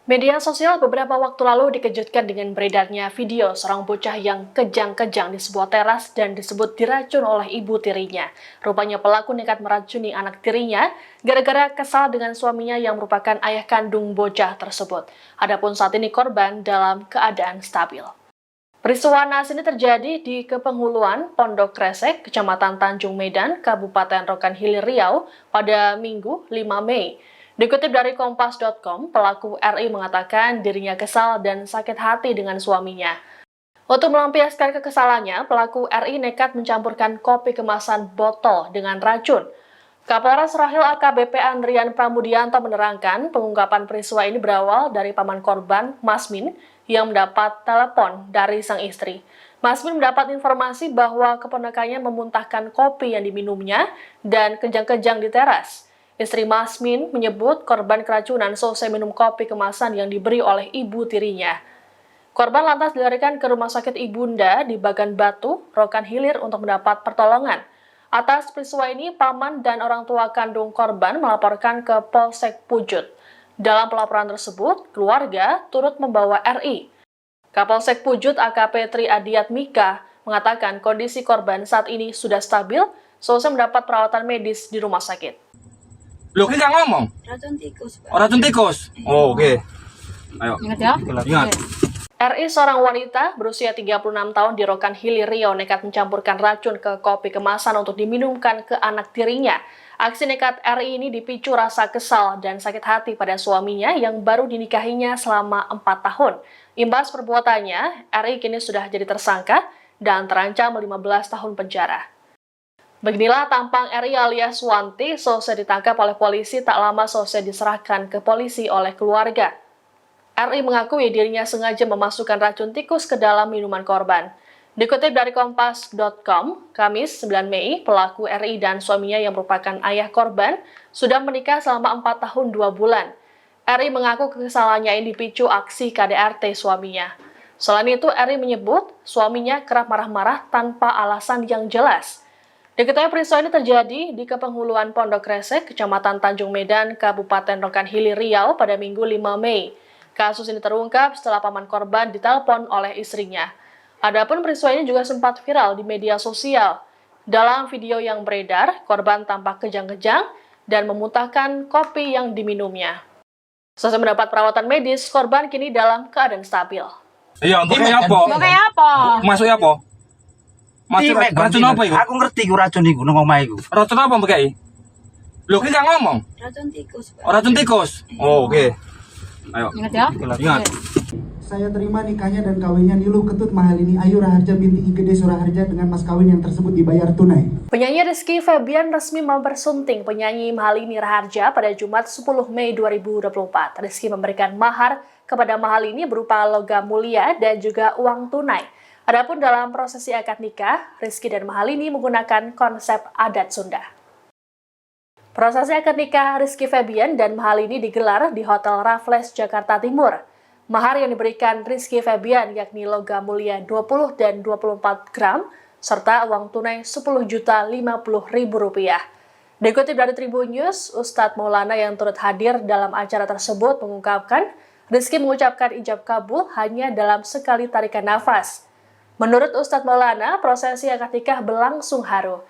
Media sosial beberapa waktu lalu dikejutkan dengan beredarnya video seorang bocah yang kejang-kejang di sebuah teras dan disebut diracun oleh ibu tirinya. Rupanya pelaku nekat meracuni anak tirinya gara-gara kesal dengan suaminya yang merupakan ayah kandung bocah tersebut. Adapun saat ini korban dalam keadaan stabil. Peristiwa naas ini terjadi di Kepenghuluan, Pondok Kresek, Kecamatan Tanjung Medan, Kabupaten Rokan Hilir Riau pada Minggu 5 Mei. Dikutip dari Kompas.com, pelaku RI mengatakan dirinya kesal dan sakit hati dengan suaminya. Untuk melampiaskan kekesalannya, pelaku RI nekat mencampurkan kopi kemasan botol dengan racun. Kapolres Rahil AKBP Andrian Pramudianto menerangkan pengungkapan peristiwa ini berawal dari paman korban, Masmin, yang mendapat telepon dari sang istri. Masmin mendapat informasi bahwa keponakannya memuntahkan kopi yang diminumnya dan kejang-kejang di teras. Istri Masmin menyebut korban keracunan selesai minum kopi kemasan yang diberi oleh ibu tirinya. Korban lantas dilarikan ke Rumah Sakit Ibunda di Bagan Batu, Rokan Hilir untuk mendapat pertolongan. Atas peristiwa ini, paman dan orang tua kandung korban melaporkan ke Polsek Pujut. Dalam pelaporan tersebut, keluarga turut membawa RI. Kapolsek Pujut AKP Tri Adiat Mika mengatakan kondisi korban saat ini sudah stabil, selesai mendapat perawatan medis di rumah sakit. Loh, ini nggak ngomong? Racun tikus, Pak. Oh, racun tikus? Oh, oke. Ayo. Ingat ya? Ingat. RI seorang wanita berusia 36 tahun di Rokan Hilir Riau nekat mencampurkan racun ke kopi kemasan untuk diminumkan ke anak tirinya. Aksi nekat RI ini dipicu rasa kesal dan sakit hati pada suaminya yang baru dinikahinya selama 4 tahun. Imbas perbuatannya, RI kini sudah jadi tersangka dan terancam 15 tahun penjara. Beginilah tampang RI alias Wanti selesai ditangkap oleh polisi, tak lama selesai diserahkan ke polisi oleh keluarga. RI mengakui dirinya sengaja memasukkan racun tikus ke dalam minuman korban. Dikutip dari Kompas.com, Kamis 9 Mei, pelaku RI dan suaminya yang merupakan ayah korban sudah menikah selama 4 tahun 2 bulan. RI mengaku kekesalannya ini dipicu aksi KDRT suaminya. Selain itu, RI menyebut suaminya kerap marah-marah tanpa alasan yang jelas. Diketahui peristiwa ini terjadi di Kepenghuluan Pondok Kresek, Kecamatan Tanjung Medan, Kabupaten Rokan Hilir Riau pada Minggu 5 Mei. Kasus ini terungkap setelah paman korban ditelepon oleh istrinya. Adapun peristiwa ini juga sempat viral di media sosial. Dalam video yang beredar, korban tampak kejang-kejang dan memuntahkan kopi yang diminumnya. Setelah mendapat perawatan medis, korban kini dalam keadaan stabil. Iya, untuk kayak apa? Pakai apa? Masuk apa? Masuk racun apa itu? Aku ngerti ku racun iku nang omah iku. Racun apa mbak Kiai? Loh, ini nggak ngomong? Racun tikus, Pak. Oh, racun tikus? Oh, oke. Ayo. Ingat ya? Ingat. Saya terima nikahnya dan kawinnya Niluh Ketut Mahalini Ayu Raharja binti Igede Suraharja dengan mas kawin yang tersebut dibayar tunai. Penyanyi Rizky Febian resmi mempersunting penyanyi Mahalini Raharja pada Jumat 10 Mei 2024. Rizky memberikan mahar kepada Mahalini berupa logam mulia dan juga uang tunai. Adapun dalam prosesi akad nikah, Rizky dan Mahalini menggunakan konsep adat Sunda. Prosesi akad nikah Rizky Febian dan Mahalini digelar di Hotel Raffles, Jakarta Timur. Mahar yang diberikan Rizky Febian yakni logam mulia 20 dan 24 gram, serta uang tunai Rp10.050.000. Dikutip dari Tribun News, Ustadz Maulana yang turut hadir dalam acara tersebut mengungkapkan, Rizky mengucapkan ijab kabul hanya dalam sekali tarikan nafas. Menurut Ustadz Maulana, prosesi akad nikah berlangsung haru.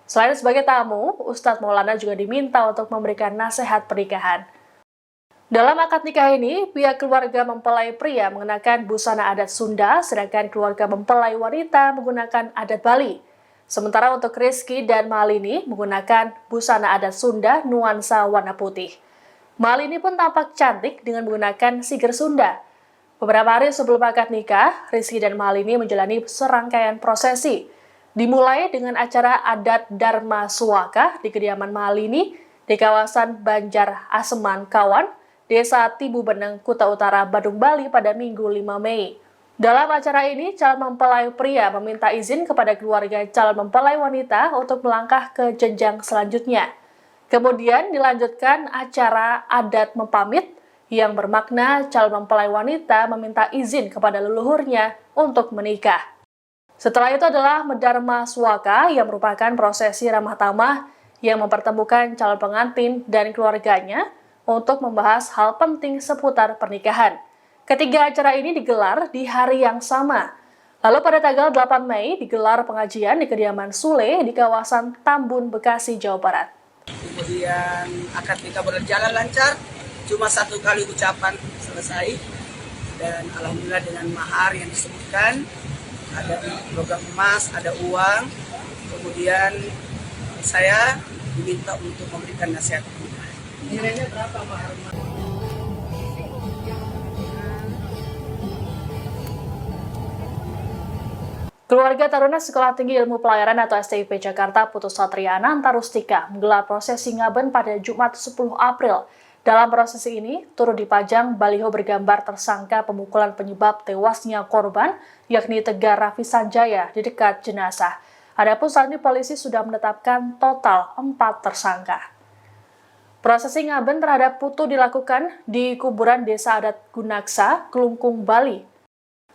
Selain sebagai tamu, Ustadz Maulana juga diminta untuk memberikan nasihat pernikahan. Dalam akad nikah ini, pihak keluarga mempelai pria mengenakan busana adat Sunda, sedangkan keluarga mempelai wanita menggunakan adat Bali. Sementara untuk Rizky dan Mahalini menggunakan busana adat Sunda nuansa warna putih. Mahalini pun tampak cantik dengan menggunakan siger Sunda. Beberapa hari sebelum akad nikah, Rizky dan Mahalini menjalani serangkaian prosesi. Dimulai dengan acara adat Dharma Suwaka di kediaman Mahalini di kawasan Banjar Aseman Kawan, Desa Tibu Beneng, Kuta Utara, Badung, Bali pada Minggu 5 Mei. Dalam acara ini, calon mempelai pria meminta izin kepada keluarga calon mempelai wanita untuk melangkah ke jenjang selanjutnya. Kemudian dilanjutkan acara adat mempamit, yang bermakna calon mempelai wanita meminta izin kepada leluhurnya untuk menikah. Setelah itu adalah Dharma Suwaka yang merupakan prosesi ramah tamah yang mempertemukan calon pengantin dan keluarganya untuk membahas hal penting seputar pernikahan. Ketiga acara ini digelar di hari yang sama. Lalu pada tanggal 8 Mei digelar pengajian di kediaman Sule di kawasan Tambun, Bekasi, Jawa Barat. Kemudian akad nikah berjalan lancar, cuma 1 kali ucapan selesai. Dan alhamdulillah dengan mahar yang disebutkan, ada logam emas, ada uang. Kemudian saya diminta untuk memberikan nasihat. Nilainya berapa mahar? Keluarga taruna Sekolah Tinggi Ilmu Pelayaran atau STIP Jakarta Putus Satria Ananta Rustika menggelar prosesi ngaben pada Jumat 10 April. Dalam prosesi ini, turut dipajang baliho bergambar tersangka pemukulan penyebab tewasnya korban, yakni Tegar Raffi Sanjaya di dekat jenazah. Adapun saat ini polisi sudah menetapkan total 4 tersangka. Prosesi ngaben terhadap Putu dilakukan di kuburan Desa Adat Gunaksa, Kelungkung, Bali.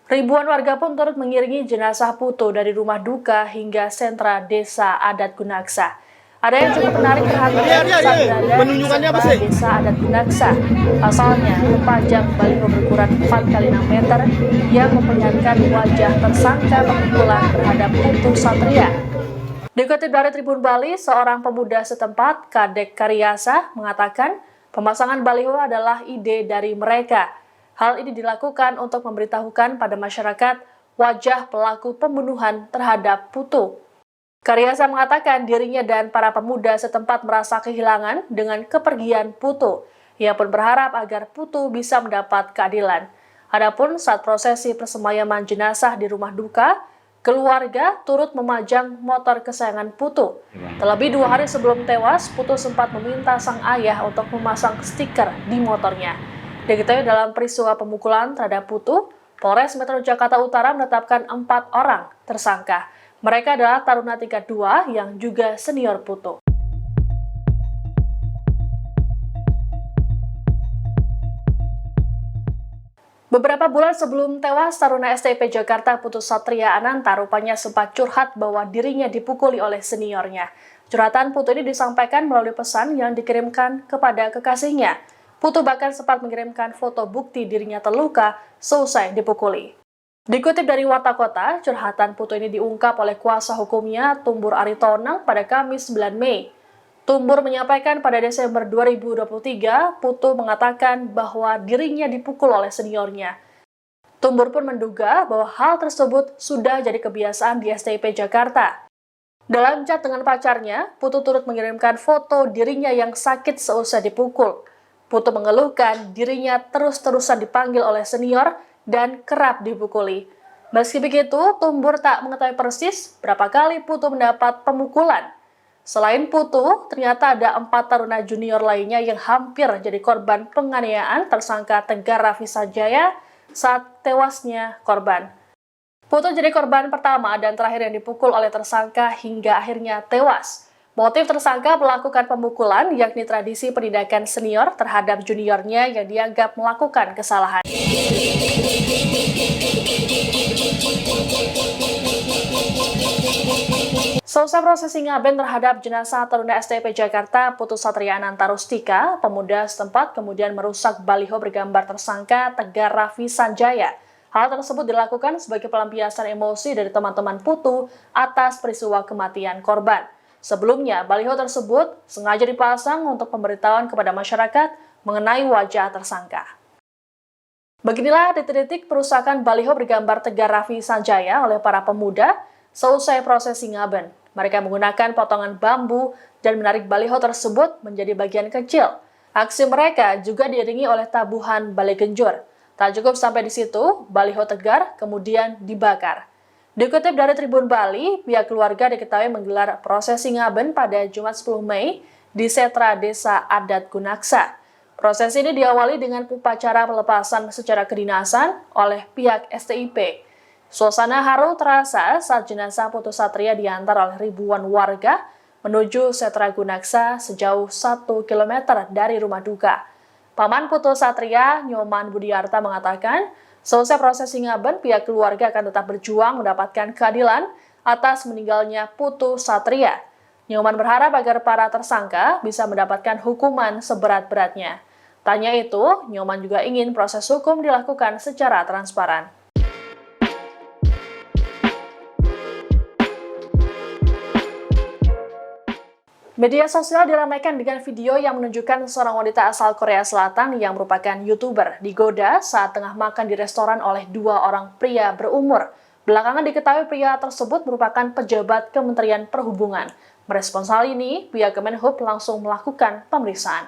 Ribuan warga pun turut mengiringi jenazah Putu dari rumah duka hingga sentra Desa Adat Gunaksa. Ada yang cukup menarik perhatian saat berada di sentra Desa Adat Gunaksa. Pasalnya, terpajang baliho berukuran 4 x 6 meter yang memperlihatkan wajah tersangka pemukulan terhadap Putu Satria. Dikutip dari Tribun Bali, seorang pemuda setempat, Kadek Karyasa, mengatakan pemasangan baliho adalah ide dari mereka. Hal ini dilakukan untuk memberitahukan pada masyarakat wajah pelaku pembunuhan terhadap Putu. Karyasa mengatakan dirinya dan para pemuda setempat merasa kehilangan dengan kepergian Putu. Ia pun berharap agar Putu bisa mendapat keadilan. Adapun saat prosesi persemayaman jenazah di rumah duka, keluarga turut memajang motor kesayangan Putu. Terlebih 2 hari sebelum tewas, Putu sempat meminta sang ayah untuk memasang stiker di motornya. Diketahui dalam peristiwa pemukulan terhadap Putu, Polres Metro Jakarta Utara menetapkan 4 orang tersangka. Mereka adalah taruna tingkat 2 yang juga senior Putu. Beberapa bulan sebelum tewas, taruna STIP Jakarta Putus Satria Ananta rupanya sempat curhat bahwa dirinya dipukuli oleh seniornya. Curhatan Putu ini disampaikan melalui pesan yang dikirimkan kepada kekasihnya. Putu bahkan sempat mengirimkan foto bukti dirinya terluka seusai dipukuli. Dikutip dari Warta Kota, curhatan Putu ini diungkap oleh kuasa hukumnya Tumbur Aritonang pada Kamis 9 Mei. Tumbur menyampaikan pada Desember 2023, Putu mengatakan bahwa dirinya dipukul oleh seniornya. Tumbur pun menduga bahwa hal tersebut sudah jadi kebiasaan di STIP Jakarta. Dalam chat dengan pacarnya, Putu turut mengirimkan foto dirinya yang sakit seusai dipukul. Putu mengeluhkan dirinya terus-terusan dipanggil oleh senior dan kerap dipukuli. Meski begitu, Tumbur tak mengetahui persis berapa kali Putu mendapat pemukulan. Selain Putu, ternyata ada 4 taruna junior lainnya yang hampir jadi korban penganiayaan tersangka Tegar Raffi Sanjaya saat tewasnya korban. Putu jadi korban pertama dan terakhir yang dipukul oleh tersangka hingga akhirnya tewas. Motif tersangka melakukan pemukulan yakni tradisi penindakan senior terhadap juniornya yang dianggap melakukan kesalahan. Selesai prosesi ngaben terhadap jenazah taruna STIP Jakarta Putus Satria Ananta Rustika, pemuda setempat kemudian merusak baliho bergambar tersangka Tegar Raffi Sanjaya. Hal tersebut dilakukan sebagai pelampiasan emosi dari teman-teman Putu atas peristiwa kematian korban. Sebelumnya, baliho tersebut sengaja dipasang untuk pemberitahuan kepada masyarakat mengenai wajah tersangka. Beginilah detik-detik perusakan baliho bergambar Tegar Raffi Sanjaya oleh para pemuda seusai prosesi ngaben. Mereka menggunakan potongan bambu dan menarik baliho tersebut menjadi bagian kecil. Aksi mereka juga diiringi oleh tabuhan balai genjur. Tak cukup sampai di situ, baliho Tegar kemudian dibakar. Dikutip dari Tribun Bali, pihak keluarga diketahui menggelar prosesi ngaben pada Jumat 10 Mei di Sentra Desa Adat Gunaksa. Prosesi ini diawali dengan upacara pelepasan secara kedinasan oleh pihak STIP. Suasana haru terasa saat jenazah Putu Satria diantar oleh ribuan warga menuju Sentra Gunaksa sejauh 1 km dari rumah duka. Paman Putu Satria, Nyoman Budiarta mengatakan, selesai prosesi ngaben, pihak keluarga akan tetap berjuang mendapatkan keadilan atas meninggalnya Putu Satria. Nyoman berharap agar para tersangka bisa mendapatkan hukuman seberat-beratnya. Tanya itu, Nyoman juga ingin proses hukum dilakukan secara transparan. Media sosial diramaikan dengan video yang menunjukkan seorang wanita asal Korea Selatan yang merupakan YouTuber digoda saat tengah makan di restoran oleh dua orang pria berumur. Belakangan diketahui pria tersebut merupakan pejabat Kementerian Perhubungan. Merespons hal ini, pihak Kemenhub langsung melakukan pemeriksaan.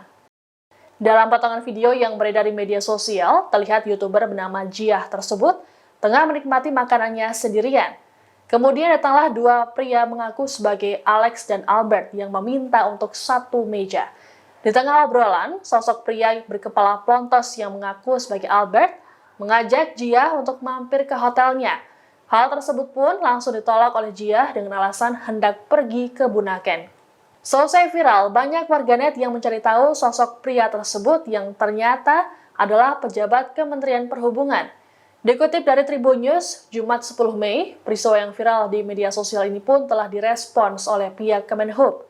Dalam potongan video yang beredar di media sosial, terlihat YouTuber bernama Jiah tersebut tengah menikmati makanannya sendirian. Kemudian datanglah dua pria mengaku sebagai Alex dan Albert yang meminta untuk satu meja. Di tengah obrolan, sosok pria berkepala plontos yang mengaku sebagai Albert mengajak Jiah untuk mampir ke hotelnya. Hal tersebut pun langsung ditolak oleh Jiah dengan alasan hendak pergi ke Bunaken. Selesai viral, banyak warganet yang mencari tahu sosok pria tersebut yang ternyata adalah pejabat Kementerian Perhubungan. Dikutip dari Tribun News, Jumat 10 Mei, peristiwa yang viral di media sosial ini pun telah direspons oleh pihak Kemenhub.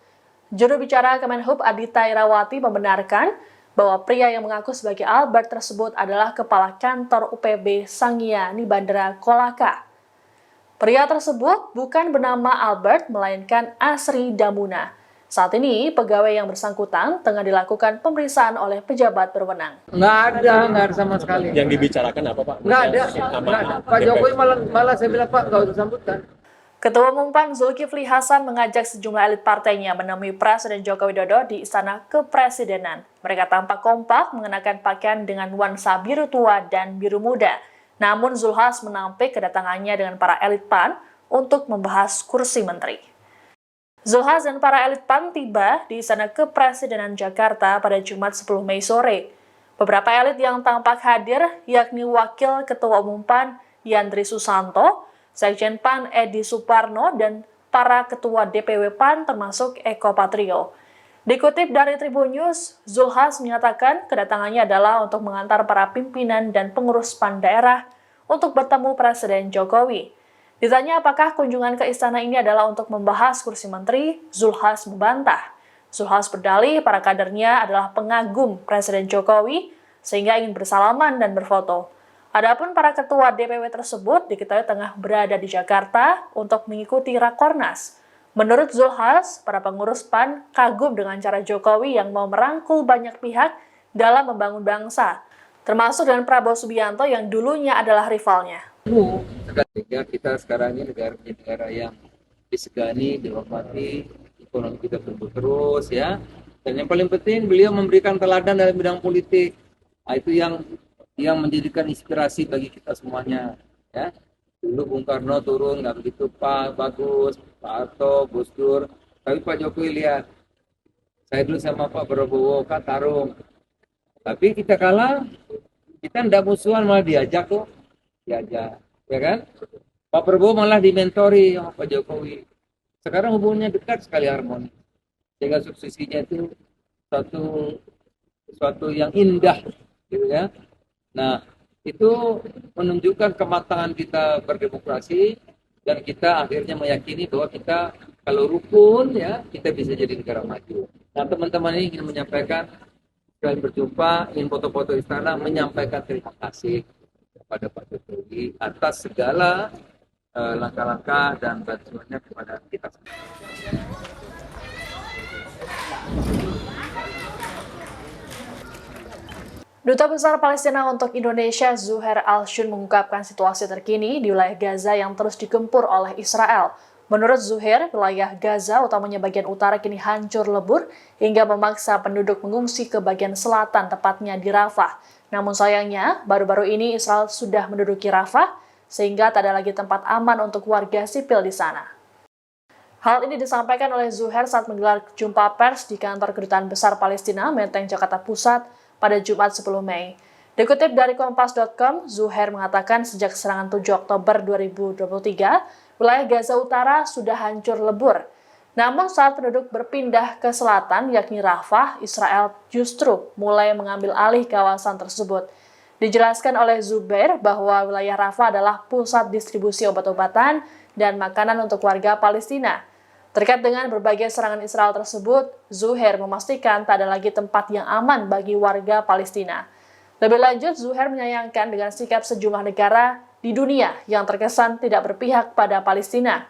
Juru bicara Kemenhub Adita Irawati membenarkan bahwa pria yang mengaku sebagai Albert tersebut adalah kepala kantor UPB Sangia di Bandara Kolaka. Pria tersebut bukan bernama Albert, melainkan Asri Damuna. Saat ini, pegawai yang bersangkutan tengah dilakukan pemeriksaan oleh pejabat berwenang. Nggak ada sama sekali. Yang dibicarakan apa Pak? Nggak ada. Pak Jokowi malah saya bilang Pak nggak usah sambutkan. Ketua Umum PAN Zulkifli Hasan mengajak sejumlah elit partainya menemui Presiden Joko Widodo di Istana Kepresidenan. Mereka tampak kompak mengenakan pakaian dengan nuansa biru tua dan biru muda. Namun Zulhas menampik kedatangannya dengan para elit PAN untuk membahas kursi menteri. Zulhas dan para elit PAN tiba di Istana Kepresidenan Jakarta pada Jumat 10 Mei sore. Beberapa elit yang tampak hadir yakni Wakil Ketua Umum PAN Yandri Susanto, Sekjen PAN Edi Suparno, dan para Ketua DPW PAN termasuk Eko Patrio. Dikutip dari Tribun News, Zulhas menyatakan kedatangannya adalah untuk mengantar para pimpinan dan pengurus PAN daerah untuk bertemu Presiden Jokowi. Ditanya apakah kunjungan ke istana ini adalah untuk membahas kursi menteri, Zulhas membantah. Zulhas berdalih para kadernya adalah pengagum Presiden Jokowi sehingga ingin bersalaman dan berfoto. Adapun para ketua DPW tersebut diketahui tengah berada di Jakarta untuk mengikuti Rakornas. Menurut Zulhas, para pengurus PAN kagum dengan cara Jokowi yang mau merangkul banyak pihak dalam membangun bangsa, termasuk dengan Prabowo Subianto yang dulunya adalah rivalnya. Sehingga kita sekarang ini negara yang disegani, dihormati, ekonomi kita tumbuh terus ya. Dan yang paling penting beliau memberikan teladan dalam bidang politik. Nah, itu yang menjadikan inspirasi bagi kita semuanya ya. Dulu Bung Karno turun nggak begitu bagus, Pak Harto, Gus Dur. Tapi Pak Jokowi lihat, saya dulu sama Pak Prabowo kan tarung. Tapi kita kalah, kita tidak musuhan malah diajak tuh. Diajak, ya kan? Pak Prabowo malah dimentori sama Pak Jokowi. Sekarang hubungannya dekat sekali, harmoni. Sehingga suksesinya itu suatu yang indah, gitu ya. Nah, itu menunjukkan kematangan kita berdemokrasi dan kita akhirnya meyakini bahwa kita kalau rukun ya kita bisa jadi negara maju. Nah, teman-teman ini ingin menyampaikan sekali berjumpa, ingin foto-foto istana, menyampaikan terima kasih kepada Pak Jokowi atas segala langkah-langkah dan bantuannya kepada kita semua. Duta Besar Palestina untuk Indonesia Zuhair Al-Shun mengungkapkan situasi terkini di wilayah Gaza yang terus digempur oleh Israel. Menurut Zuhair, wilayah Gaza, utamanya bagian utara, kini hancur lebur hingga memaksa penduduk mengungsi ke bagian selatan, tepatnya di Rafah. Namun sayangnya, baru-baru ini Israel sudah menduduki Rafah, sehingga tak ada lagi tempat aman untuk warga sipil di sana. Hal ini disampaikan oleh Zuhair saat menggelar jumpa pers di kantor Kedutaan Besar Palestina, Menteng, Jakarta Pusat, pada Jumat 10 Mei. Dikutip dari Kompas.com, Zuhair mengatakan sejak serangan 7 Oktober 2023, wilayah Gaza Utara sudah hancur lebur. Namun saat penduduk berpindah ke selatan, yakni Rafah, Israel justru mulai mengambil alih kawasan tersebut. Dijelaskan oleh Zubair bahwa wilayah Rafah adalah pusat distribusi obat-obatan dan makanan untuk warga Palestina. Terkait dengan berbagai serangan Israel tersebut, Zuhair memastikan tak ada lagi tempat yang aman bagi warga Palestina. Lebih lanjut, Zuhair menyayangkan dengan sikap sejumlah negara di dunia yang terkesan tidak berpihak pada Palestina.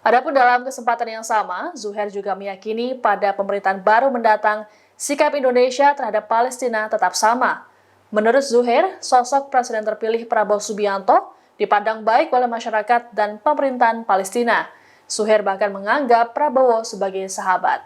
Adapun dalam kesempatan yang sama, Zuhair juga meyakini pada pemerintahan baru mendatang, sikap Indonesia terhadap Palestina tetap sama. Menurut Zuhair, sosok Presiden terpilih Prabowo Subianto dipandang baik oleh masyarakat dan pemerintahan Palestina. Zuhair bahkan menganggap Prabowo sebagai sahabat.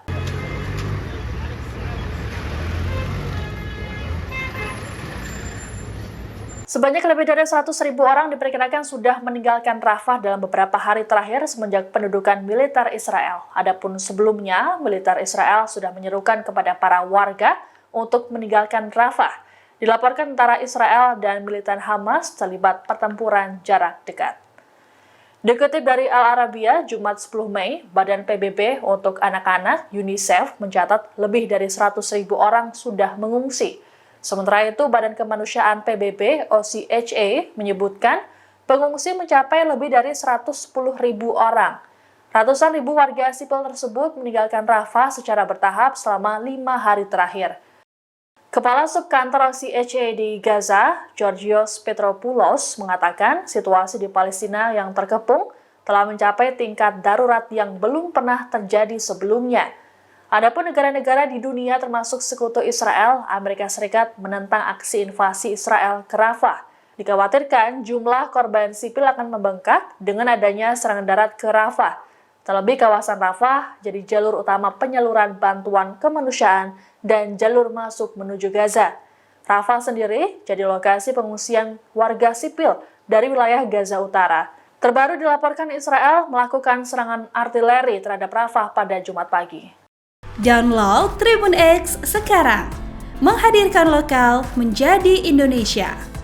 Sebanyak lebih dari 100.000 orang diperkirakan sudah meninggalkan Rafah dalam beberapa hari terakhir semenjak pendudukan militer Israel. Adapun sebelumnya, militer Israel sudah menyerukan kepada para warga untuk meninggalkan Rafah. Dilaporkan tentara Israel dan militan Hamas terlibat pertempuran jarak dekat. Dikutip dari Al Arabiya, Jumat 10 Mei, Badan PBB untuk Anak-anak UNICEF mencatat lebih dari 100.000 orang sudah mengungsi. Sementara itu, Badan Kemanusiaan PBB OCHA menyebutkan pengungsi mencapai lebih dari 110.000 orang. Ratusan ribu warga sipil tersebut meninggalkan Rafah secara bertahap selama 5 hari terakhir. Kepala Subkantor OCHA di Gaza, Georgios Petropoulos, mengatakan situasi di Palestina yang terkepung telah mencapai tingkat darurat yang belum pernah terjadi sebelumnya. Adapun negara-negara di dunia termasuk sekutu Israel, Amerika Serikat menentang aksi invasi Israel ke Rafah. Dikhawatirkan jumlah korban sipil akan membengkak dengan adanya serangan darat ke Rafah. Terlebih kawasan Rafah jadi jalur utama penyaluran bantuan kemanusiaan dan jalur masuk menuju Gaza. Rafah sendiri jadi lokasi pengungsian warga sipil dari wilayah Gaza Utara. Terbaru dilaporkan Israel melakukan serangan artileri terhadap Rafah pada Jumat pagi. Download Tribun X sekarang, menghadirkan lokal menjadi Indonesia.